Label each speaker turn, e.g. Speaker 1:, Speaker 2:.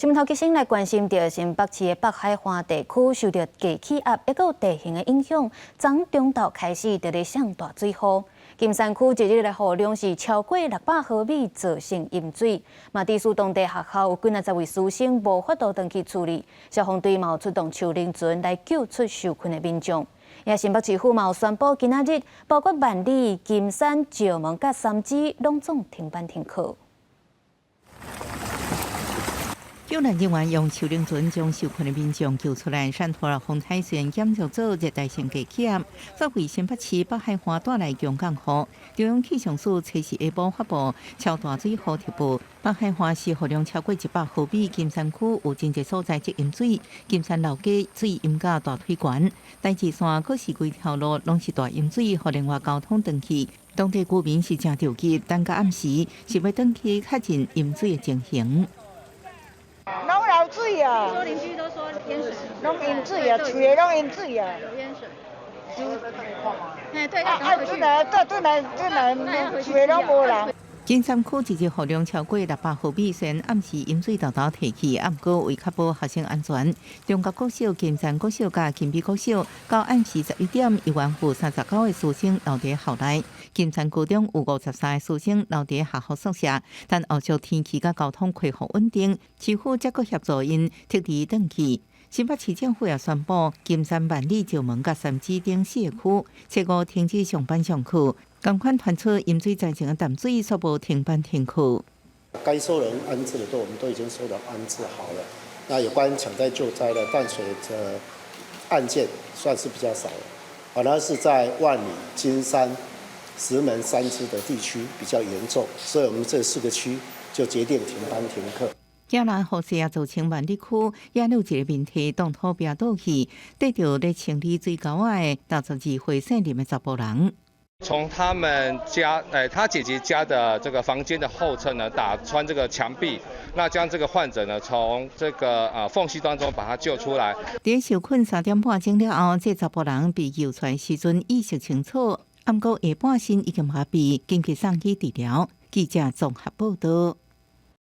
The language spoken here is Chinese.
Speaker 1: 新闻头继续来关心着新北市的北海岸地区受到低气压一个地形的影响，从中昼开始就咧上大水雨。金山区一日的雨量是超过600毫米，造成淹水。嘛，地属当地学校有几10位师生无法度登去处理，消防队嘛有出动手灵船来救出受困的民众。也新北市府嘛有宣布，今仔日包括万里、金山、石门甲三芝拢总停班停课。
Speaker 2: 救援人员用手灵船将受困的民众救出来。汕头风台虽然减弱做热带性低气压，作为新北市北海岸带来强降雨。中央气象署初时下晡发布超大水雨特报，北海岸市雨量超过100毫米，金山区有真侪所在积淹水，金山老街水淹到大腿悬，大智线可是规条路拢是大淹水，互另外交通断去。当地居民是真着急，等到暗时是要登去确认淹水的情形。
Speaker 3: 拢有水啊！
Speaker 4: 说邻居都说淹水，
Speaker 3: 拢淹水啊，厝的拢淹水啊。
Speaker 4: 有淹水。哎，对，
Speaker 3: 转来，厝的拢无人。
Speaker 4: 金
Speaker 2: 山区一日雨量超过600毫米，虽然暗时淹水豆豆提起，不过为确保学生安全，中国国小、金山国小甲金美国小到暗时11点，有完负39个师生留伫校内。金山区中有53个师生留伫学校宿舍，但后续天气甲交通恢复稳定，市府则阁协助因特地转去。新北市政府也宣布，金山、万里、石门甲三芝等4个区，周五停止上班上课。赶快传出淹水灾情的淡水，说无停班停课。
Speaker 5: 该收人安置的我们都已经收到安置好了。那有关抢灾救灾的淡水的案件算是比较少了，反而是在万里、金山、石门、三芝的地区比较严重，所以我们这4个区就决定停班停课。
Speaker 2: 亚南雨势也造成万里区也有一个问题，当土壁倒去，得着咧清理水沟的62岁姓林的查甫人。
Speaker 6: 从他们家，他姐姐家的这个房间的后侧呢，打穿这个墙壁，那将这个患者呢从这个缝隙当中把他救出来。
Speaker 2: 在受困3点半钟了后，这查甫人被救出来时阵意识清楚，不过下半身已经麻痹，紧急送去治疗。记者综合报道。